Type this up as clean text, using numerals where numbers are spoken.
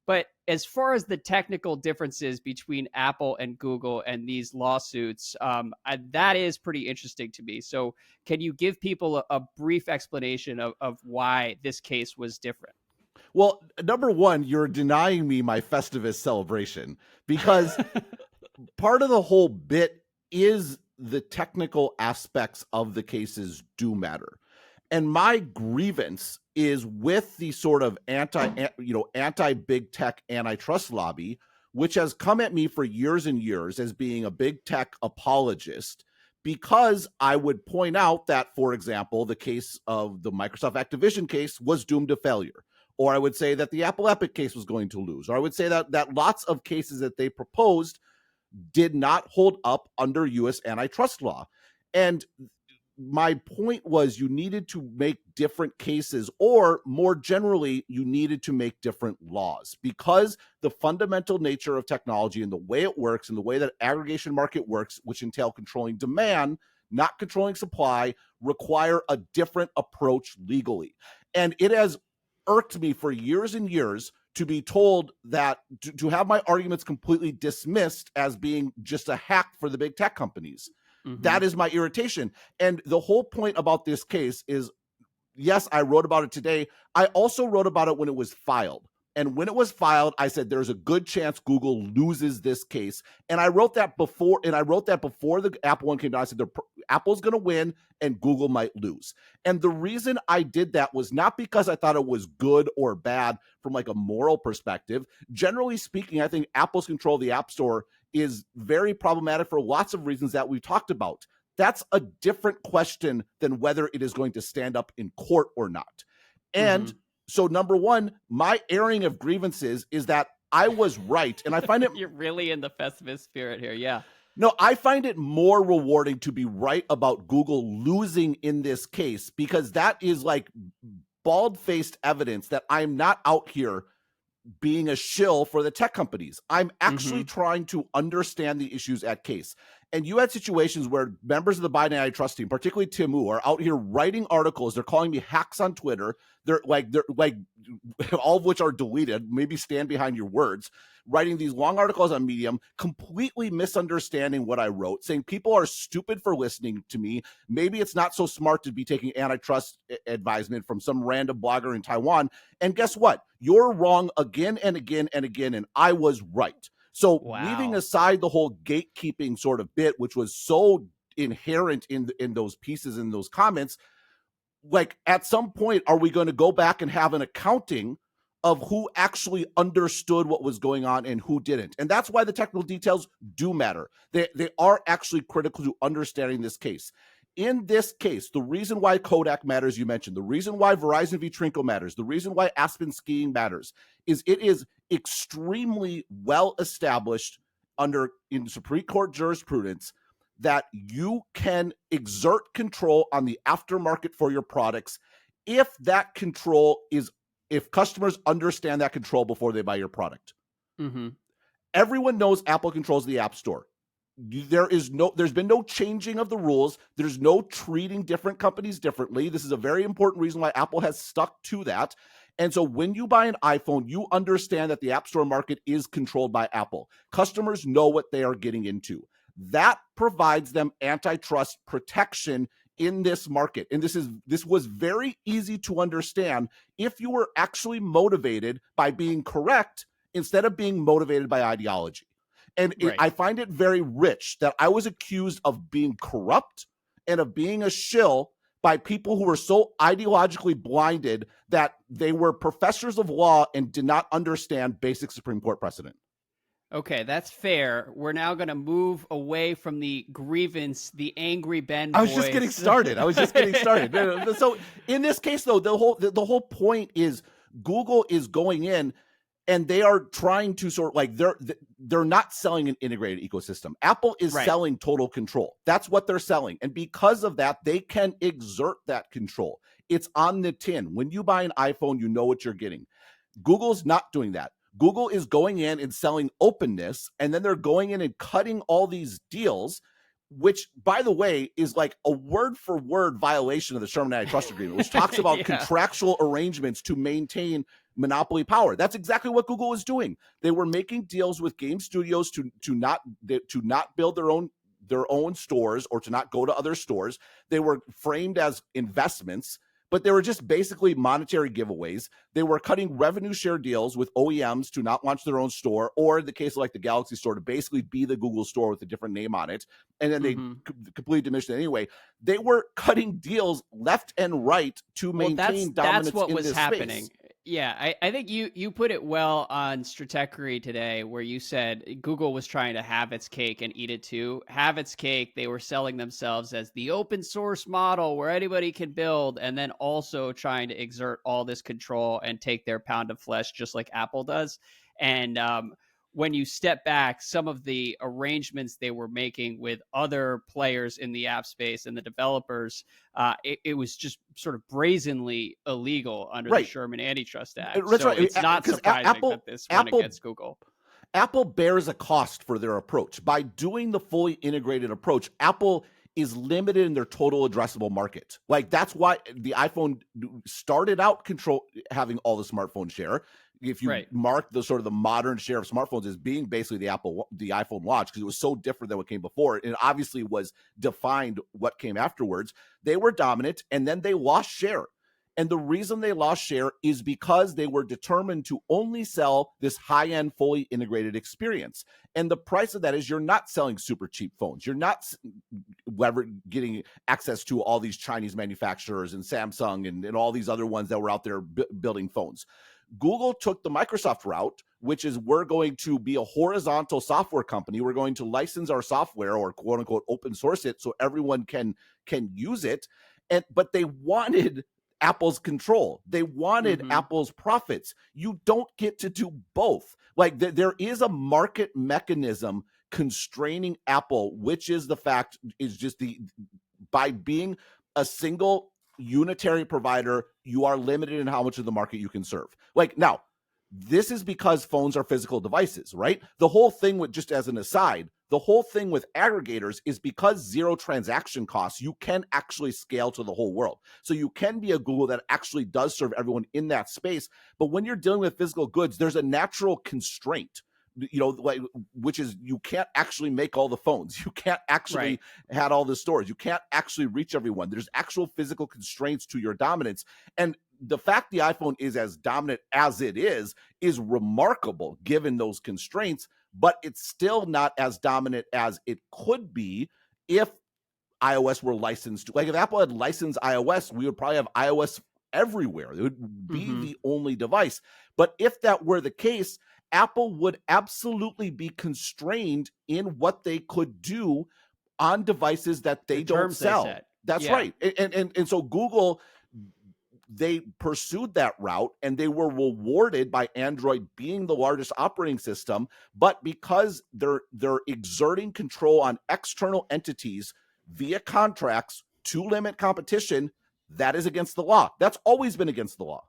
But as far as the technical differences between Apple and Google and these lawsuits, that is pretty interesting to me. So can you give people a brief explanation of why this case was different? Well, number one, you're denying me my Festivus celebration because part of the whole bit is the technical aspects of the cases do matter. And my grievance is with the sort of anti big tech antitrust lobby, which has come at me for years and years as being a big tech apologist, because I would point out that, for example, the case of the Microsoft Activision case was doomed to failure. Or I would say that the Apple Epic case was going to lose. Or I would say that lots of cases that they proposed did not hold up under U.S. antitrust law. And my point was you needed to make different cases, or more generally, you needed to make different laws, because the fundamental nature of technology and the way it works and the way that aggregation market works, which entail controlling demand, not controlling supply, require a different approach legally. And it has irked me for years and years to be told that to have my arguments completely dismissed as being just a hack for the big tech companies. Mm-hmm. That is my irritation. And the whole point about this case is, yes, I wrote about it today. I also wrote about it when it was filed. And when it was filed, I said there's a good chance Google loses this case. And I wrote that before the Apple one came down. I said Apple's going to win and Google might lose. And the reason I did that was not because I thought it was good or bad from like a moral perspective. Generally speaking, I think Apple's control of the App Store is very problematic for lots of reasons that we've talked about. That's a different question than whether it is going to stand up in court or not. And so number one, my airing of grievances is that I was right. And I find it... You're really in the Festivus spirit here. Yeah. No, I find it more rewarding to be right about Google losing in this case, because that is like bald-faced evidence that I'm not out here being a shill for the tech companies. I'm actually trying to understand the issues at case. And you had situations where members of the Biden antitrust team, particularly Tim Wu, are out here writing articles. They're calling me hacks on Twitter. They're like all of which are deleted. Maybe stand behind your words. Writing these long articles on Medium, completely misunderstanding what I wrote, saying people are stupid for listening to me. Maybe it's not so smart to be taking antitrust advisement from some random blogger in Taiwan. And guess what? You're wrong again and again and again, and I was right. So leaving aside the whole gatekeeping sort of bit, which was so inherent in those pieces, in those comments, like at some point, are we going to go back and have an accounting of who actually understood what was going on and who didn't? And that's why the technical details do matter. They are actually critical to understanding this case. In this case, the reason why Kodak matters, you mentioned, the reason why Verizon v. Trinko matters, the reason why Aspen Skiing matters, is it is extremely well established in Supreme Court jurisprudence that you can exert control on the aftermarket for your products if that control is, if customers understand that control before they buy your product. Everyone knows Apple controls the App Store. There's been no changing of the rules. There's no treating different companies differently. This is a very important reason why Apple has stuck to that. And so when you buy an iPhone, you understand that the App Store market is controlled by Apple. Customers know what they are getting into. That provides them antitrust protection in this market. And this was very easy to understand if you were actually motivated by being correct instead of being motivated by ideology. And I find it very rich that I was accused of being corrupt and of being a shill by people who were so ideologically blinded that they were professors of law and did not understand basic Supreme Court precedent. Okay, that's fair. We're now going to move away from the grievance, the angry Ben voice. I was just getting started. So in this case, though, the whole point is Google is going in and they are trying to sort of like they're not selling an integrated ecosystem. Apple is selling total control. That's what they're selling. And because of that, they can exert that control. It's on the tin. When you buy an iPhone, you know what you're getting. Google's not doing that. Google is going in and selling openness, and then they're going in and cutting all these deals which, by the way, is like a word for word violation of the Sherman Antitrust Agreement, which talks about Yeah. contractual arrangements to maintain monopoly power. That's exactly what Google was doing. They were making deals with game studios to not build their own stores or to not go to other stores. They were framed as investments, but they were just basically monetary giveaways. They were cutting revenue share deals with OEMs to not launch their own store, or in the case of like the Galaxy Store, to basically be the Google Store with a different name on it. And then they completely diminished it anyway. They were cutting deals left and right to maintain dominance that's what in was this happening. space. Yeah, I think you put it well on Stratechery today, where you said Google was trying to have its cake and eat it too. Have its cake. They were selling themselves as the open source model where anybody can build, and then also trying to exert all this control and take their pound of flesh, just like Apple does. And when you step back, some of the arrangements they were making with other players in the app space and the developers, it was just sort of brazenly illegal under the Sherman Antitrust Act. That's so right. it's not surprising that this went against Google. Apple bears a cost for their approach. By doing the fully integrated approach, Apple is limited in their total addressable market. Like, that's why the iPhone started out having all the smartphone share. If you mark the sort of the modern share of smartphones as being basically the iPhone Watch, because it was so different than what came before, it obviously was defined what came afterwards. They were dominant, and then they lost share. And the reason they lost share is because they were determined to only sell this high-end, fully integrated experience. And the price of that is you're not selling super cheap phones. You're not getting access to all these Chinese manufacturers and Samsung and all these other ones that were out there building phones. Google took the Microsoft route, which is we're going to be a horizontal software company. We're going to license our software, or quote unquote open source it, so everyone can use it. But they wanted Apple's control. They wanted Apple's profits. You don't get to do both. Like, there is a market mechanism constraining Apple, which is the fact is just by being a single unitary provider, you are limited in how much of the market you can serve. Like, now, this is because phones are physical devices, right? The whole thing with, just as an aside, the whole thing with aggregators is because zero transaction costs, you can actually scale to the whole world. So you can be a Google that actually does serve everyone in that space. But when you're dealing with physical goods, there's a natural constraint, which is you can't actually make all the phones. You can't actually have all the stores. You can't actually reach everyone. There's actual physical constraints to your dominance. And the fact the iPhone is as dominant as it is remarkable given those constraints, but it's still not as dominant as it could be if iOS were licensed. Like, if Apple had licensed iOS, we would probably have iOS everywhere. It would be the only device. But if that were the case, Apple would absolutely be constrained in what they could do on devices that they don't sell. That's right. And so Google, they pursued that route, and they were rewarded by Android being the largest operating system. But because they're exerting control on external entities via contracts to limit competition, that is against the law. That's always been against the law.